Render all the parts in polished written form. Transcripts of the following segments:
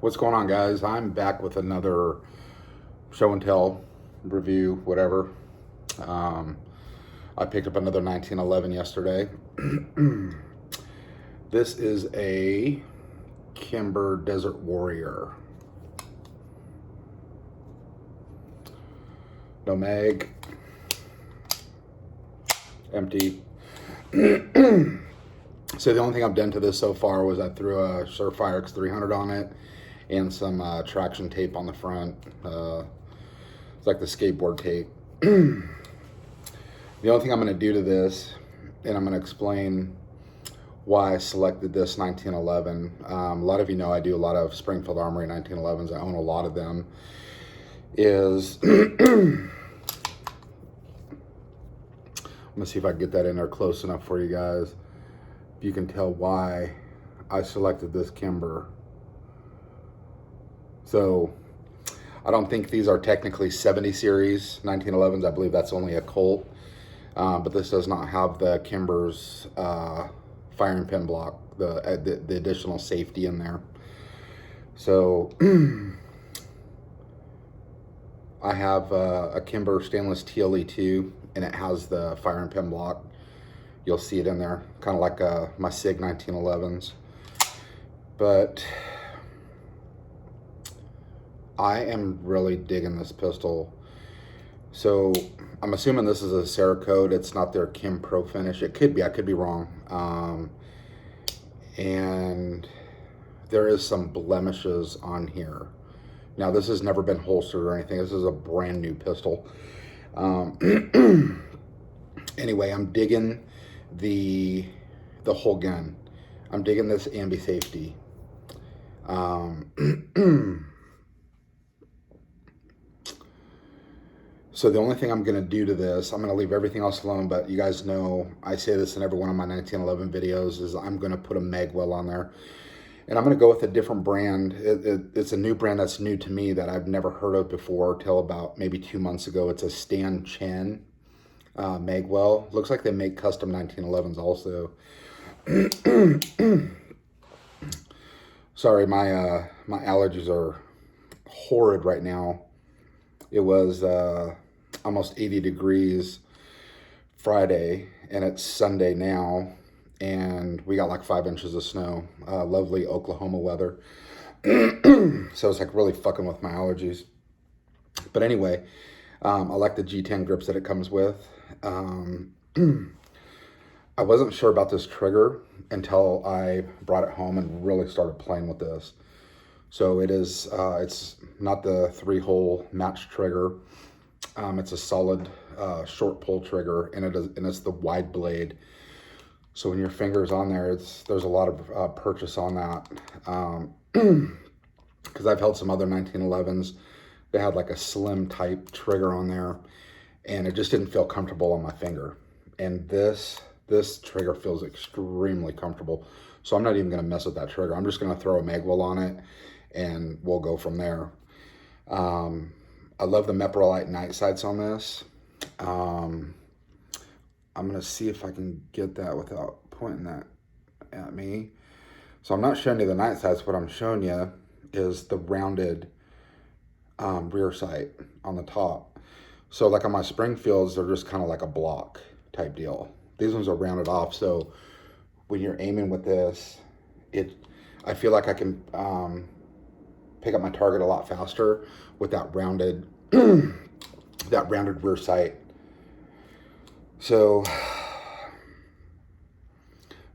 What's going on, guys? I'm back with another show and tell review, whatever. Um, I picked up another 1911 yesterday. This is a Kimber Desert Warrior. No mag. Empty. So the only thing I've done to this so far was I threw a Surefire X300 on it and some traction tape on the front. It's like the skateboard tape. The only thing I'm going to do to this, and I'm going to explain why I selected this 1911. A lot of you know I do a lot of Springfield Armory 1911s. I own a lot of them. Is I'm going to see if I can get that in there close enough for you guys. You can tell why I selected this Kimber. So I don't think these are technically 70 series 1911s. I believe that's only a Colt, but this does not have the Kimber's firing pin block, the additional safety in there. So I have a Kimber stainless TLE2, and it has the firing pin block. You'll see it in there, kind of like my SIG 1911s. But I am really digging this pistol. So I'm assuming this is a Cerakote. It's not their Kim Pro finish. It could be. I could be wrong. And there is some blemishes on here. Now, this has never been holstered or anything. This is a brand new pistol. Anyway, I'm digging the whole gun. I'm digging this ambi safety. So the only thing I'm going to do to this, I'm going to leave everything else alone, but you guys know I say this in every one of my 1911 videos, is I'm going to put a magwell on there. And I'm going to go with a different brand. It's a new brand that's new to me that I've never heard of before till about maybe 2 months ago. It's a Stan Chen magwell. Looks like they make custom 1911s also. Sorry, my allergies are horrid right now. It was almost 80 degrees Friday, and it's Sunday now, and we got like 5 inches of snow. Lovely Oklahoma weather. So it's like really fucking with my allergies. But anyway, I like the G10 grips that it comes with. I wasn't sure about this trigger until I brought it home and really started playing with this. So it is, it's not the 3-hole match trigger. It's a solid short pull trigger, and it's the wide blade. So when your finger's on there, there's a lot of purchase on that. Because I've held some other 1911s. They had like a slim type trigger on there, and it just didn't feel comfortable on my finger. And this trigger feels extremely comfortable. So I'm not even gonna mess with that trigger. I'm just gonna throw a magwell on it, and we'll go from there. I love the Meprolite night sights on this. I'm gonna see if I can get that without pointing that at me. So I'm not showing you the night sights. What I'm showing you is the rounded rear sight on the top. So like on my Springfields, they're just kind of like a block type deal. These ones are rounded off. So when you're aiming with this, I feel like I can pick up my target a lot faster with that rounded that rounded rear sight. So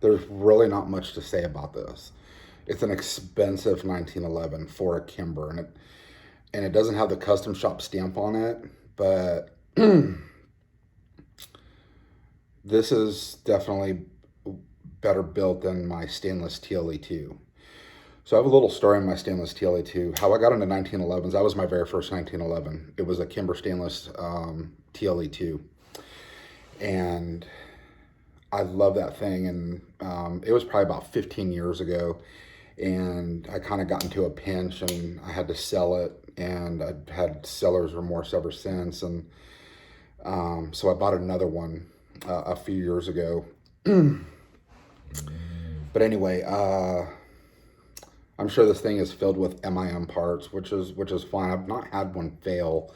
there's really not much to say about this. It's an expensive 1911 for a Kimber, and it doesn't have the custom shop stamp on it, but this is definitely better built than my stainless TLE2. So I have a little story on my stainless TLE2. How I got into 1911s, that was my very first 1911. It was a Kimber stainless TLE2. And I love that thing. And it was probably about 15 years ago. And I kind of got into a pinch, and I had to sell it. And I've had seller's remorse ever since. And so I bought another one a few years ago. But anyway, I'm sure this thing is filled with MIM parts, which is fine. I've not had one fail.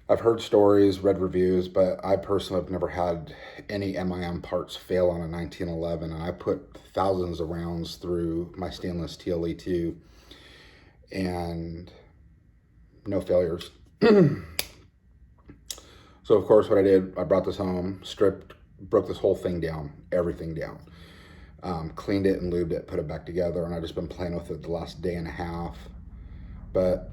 I've heard stories, read reviews, but I personally have never had any MIM parts fail on a 1911. And I put thousands of rounds through my stainless TLE2 and no failures. So of course what I did, I brought this home, stripped, broke this whole thing down, everything down. Cleaned it and lubed it, put it back together, and I've just been playing with it the last day and a half. But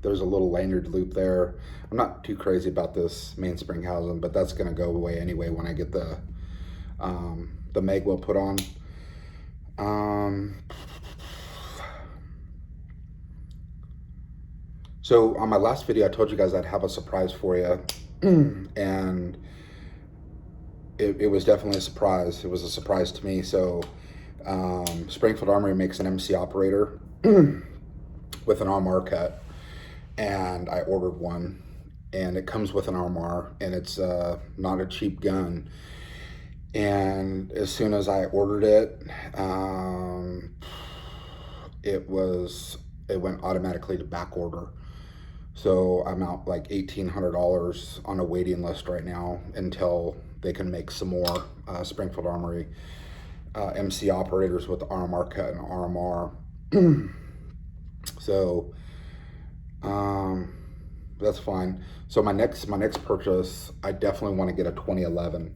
there's a little lanyard loop there. I'm not too crazy about this mainspring housing, but that's gonna go away anyway when I get the Magwell put on. So on my last video, I told you guys I'd have a surprise for you, and it was definitely a surprise. It was a surprise to me. So Springfield Armory makes an MC operator with an RMR cut, and I ordered one, and it comes with an RMR, and it's not a cheap gun. And as soon as I ordered it, it went automatically to back order. So I'm out like $1,800 on a waiting list right now until they can make some more Springfield Armory MC operators with the RMR cut and RMR. So that's fine. So my next purchase, I definitely want to get a 2011.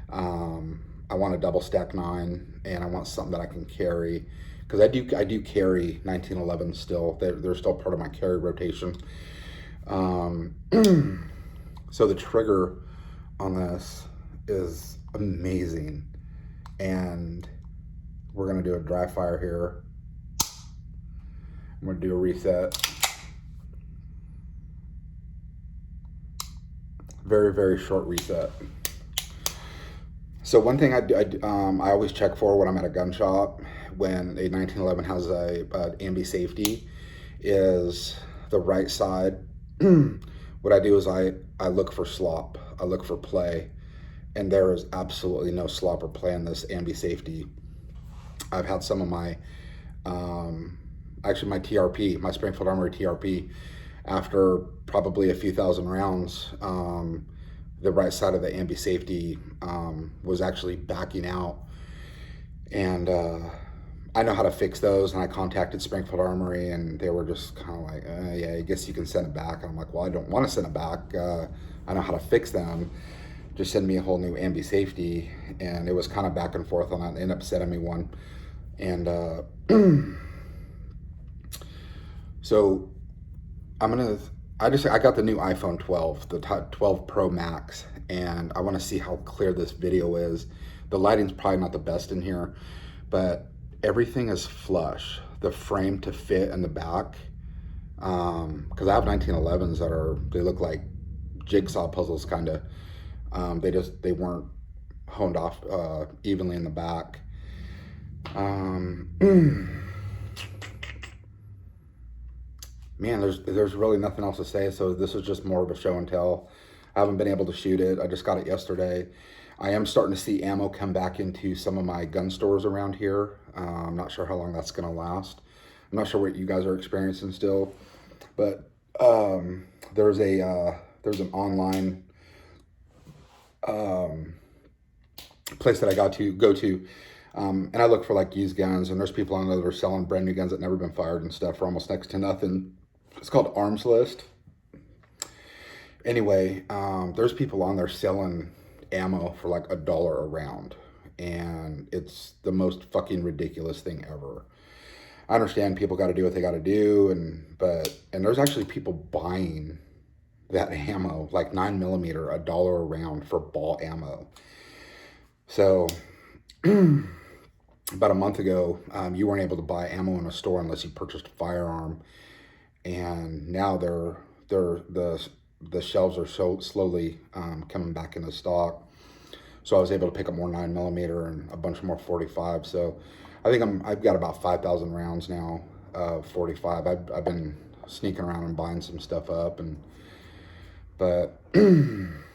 I want a double stack 9, and I want something that I can carry, because I do carry 1911 still. They're still part of my carry rotation. So the trigger on this is amazing, and we're gonna do a dry fire here. I'm gonna do a reset. Very, very short reset. So one thing I always check for when I'm at a gun shop, when a 1911 has a ambi safety, is the right side. What I do is I look for slop, I look for play, and there is absolutely no slop or play in this ambi safety. I've had some of my, actually my TRP, my Springfield Armory TRP, after probably a few thousand rounds, the right side of the ambi safety was actually backing out, and I know how to fix those, and I contacted Springfield Armory, and they were just kind of like, yeah, I guess you can send it back. And I'm like, well, I don't want to send it back. I know how to fix them. Just send me a whole new ambi safety. And it was kind of back and forth on that. They ended up sending me one. And so I got the new iPhone 12, the 12 Pro Max, and I want to see how clear this video is. The lighting's probably not the best in here, but everything is flush. The frame to fit in the back, because I have 1911s they look like jigsaw puzzles, kind of. They weren't honed off evenly in the back. Man, there's really nothing else to say. So this is just more of a show and tell. I haven't been able to shoot it. I just got it yesterday. I am starting to see ammo come back into some of my gun stores around here. I'm not sure how long that's going to last. I'm not sure what you guys are experiencing still, but there's an online place that I got to go to, and I look for like used guns, and there's people on there that are selling brand new guns that never been fired and stuff for almost next to nothing. It's called Arms List. Anyway, there's people on there selling ammo for like $1 a round, and it's the most fucking ridiculous thing ever. I understand people got to do what they got to do, and there's actually people buying that ammo, like 9mm, $1 a round for ball ammo. So about a month ago, you weren't able to buy ammo in a store unless you purchased a firearm, and now the shelves are so slowly coming back into stock. So I was able to pick up more 9mm and a bunch more 45. So I think I've got about 5,000 rounds now of 45. I've been sneaking around and buying some stuff up, but I'm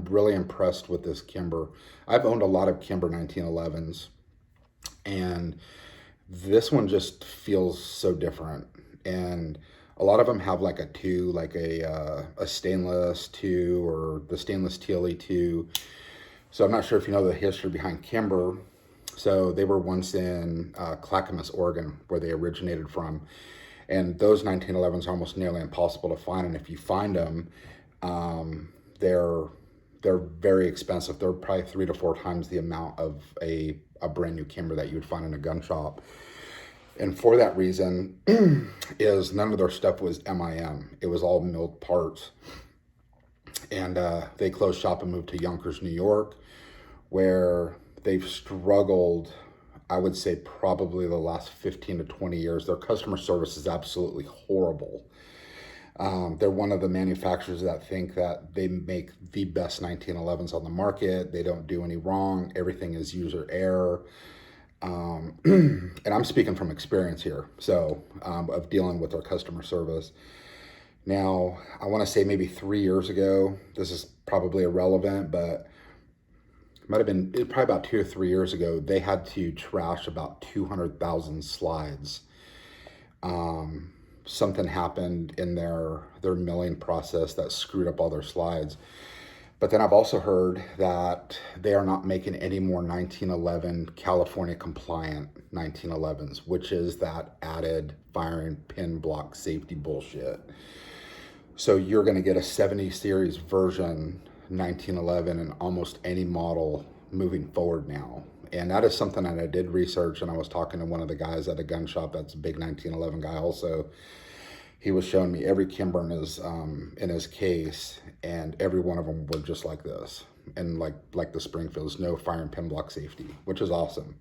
really impressed with this Kimber. I've owned a lot of Kimber 1911s, And this one just feels so different. And a lot of them have like a 2, like a stainless 2 or the stainless TLE 2. So I'm not sure if you know the history behind Kimber. So they were once in Clackamas, Oregon, where they originated from. And those 1911s are almost nearly impossible to find. And if you find them, they're very expensive. They're probably 3 to 4 times the amount of a brand new Kimber that you would find in a gun shop. And for that reason is none of their stuff was MIM. It was all milled parts. And they closed shop and moved to Yonkers, New York, where they've struggled, I would say probably the last 15 to 20 years. Their customer service is absolutely horrible. They're one of the manufacturers that think that they make the best 1911s on the market. They don't do any wrong. Everything is user error. And I'm speaking from experience here, so of dealing with our customer service. Now, I want to say maybe 3 years ago, this is probably irrelevant, but it might have been probably about 2 or 3 years ago, they had to trash about 200,000 slides. Something happened in their milling process that screwed up all their slides. But then I've also heard that they are not making any more 1911 California compliant 1911s, which is that added firing pin block safety bullshit. So you're going to get a 70 series version 1911 in almost any model moving forward now. And that is something that I did research, and I was talking to one of the guys at a gun shop that's a big 1911 guy also. He was showing me every Kimber in his case, and every one of them were just like this. And like the Springfields, no fire and pin block safety, which is awesome.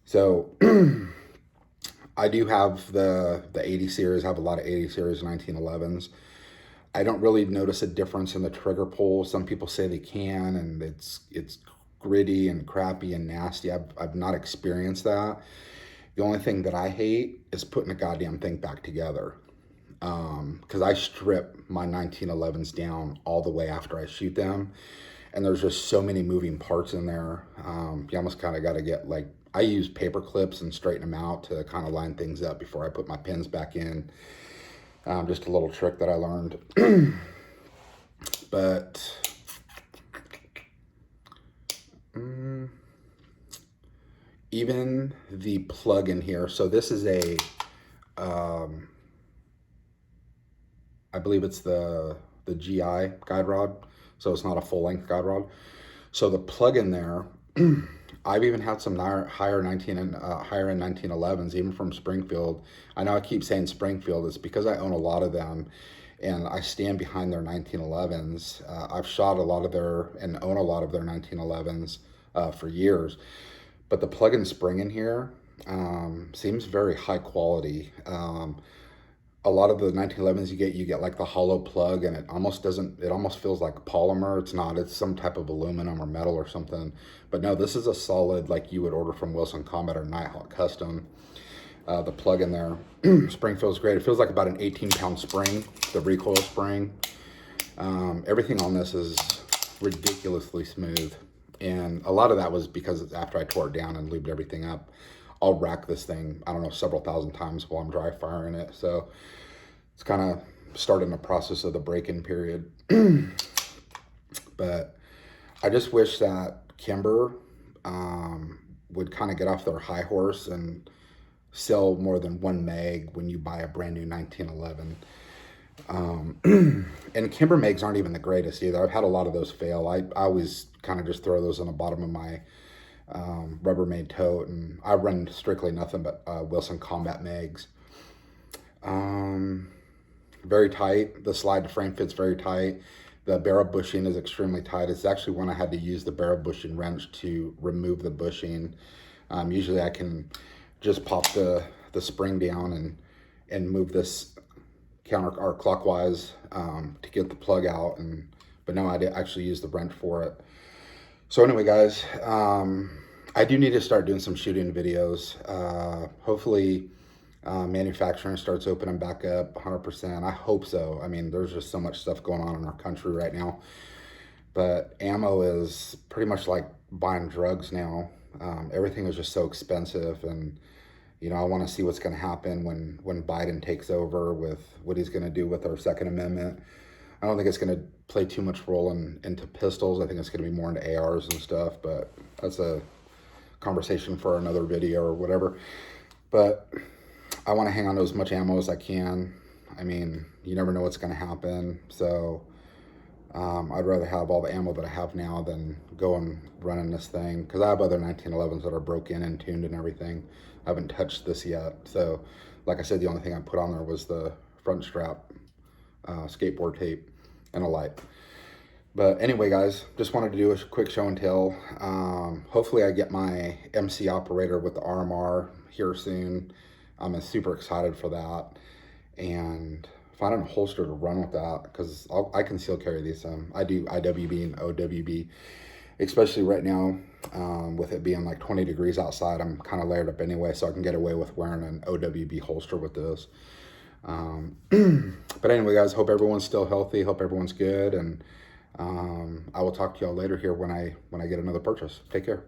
So I do have the 80 series, I have a lot of 80 series 1911s. I don't really notice a difference in the trigger pull. Some people say they can, and it's gritty and crappy and nasty. I've not experienced that. The only thing that I hate is putting the goddamn thing back together. Because I strip my 1911s down all the way after I shoot them, and there's just so many moving parts in there. You almost kind of got to get, like, I use paper clips and straighten them out to kind of line things up before I put my pins back in. Just a little trick that I learned. But even the plug in here, so this is a I believe it's the GI guide rod, so it's not a full-length guide rod. So the plug in there, I've even had some higher end 1911s, even from Springfield. I know I keep saying Springfield. It's because I own a lot of them, and I stand behind their 1911s. I've shot a lot of and own a lot of their 1911s for years. But the plug-in spring in here seems very high quality. A lot of the 1911s you get like the hollow plug, and it almost feels like polymer. It's not, it's some type of aluminum or metal or something. But no, this is a solid, like you would order from Wilson Combat or Nighthawk Custom. The plug in there, spring feels great. It feels like about an 18-pound spring, the recoil spring. Everything on this is ridiculously smooth. And a lot of that was because after I tore it down and lubed everything up, I'll rack this thing, I don't know, several thousand times while I'm dry firing it. So it's kind of starting the process of the break-in period. But I just wish that Kimber would kind of get off their high horse and sell more than one mag when you buy a brand new 1911. And Kimber mags aren't even the greatest either. I've had a lot of those fail. I always kind of just throw those on the bottom of my Rubbermaid tote, and I run strictly nothing but Wilson Combat mags. Very tight. The slide to frame fits very tight. The barrel bushing is extremely tight. It's actually when I had to use the barrel bushing wrench to remove the bushing. Usually I can just pop the spring down and move this counter or clockwise to get the plug out, but no, I did actually use the wrench for it. So anyway, guys, I do need to start doing some shooting videos. Hopefully manufacturing starts opening back up 100%. I hope so. I mean, there's just so much stuff going on in our country right now. But ammo is pretty much like buying drugs now. Everything is just so expensive, and you know, I want to see what's going to happen when Biden takes over with what he's going to do with our Second Amendment. I don't think it's going to play too much role into pistols. I think it's going to be more into ARs and stuff, but that's a conversation for another video or whatever. But I want to hang on to as much ammo as I can. I mean, you never know what's going to happen. So I'd rather have all the ammo that I have now than go and running this thing. Because I have other 1911s that are broken and tuned and everything. I haven't touched this yet. So like I said, the only thing I put on there was the front strap, skateboard tape, and a light. But anyway, guys, just wanted to do a quick show and tell. Hopefully I get my MC operator with the RMR here soon. I'm super excited for that. And finding a holster to run with that, because I conceal carry these. I do IWB and OWB, especially right now with it being like 20 degrees outside. I'm kind of layered up anyway, so I can get away with wearing an OWB holster with this. But anyway, guys, hope everyone's still healthy. Hope everyone's good, and I will talk to y'all later here when I get another purchase. Take care.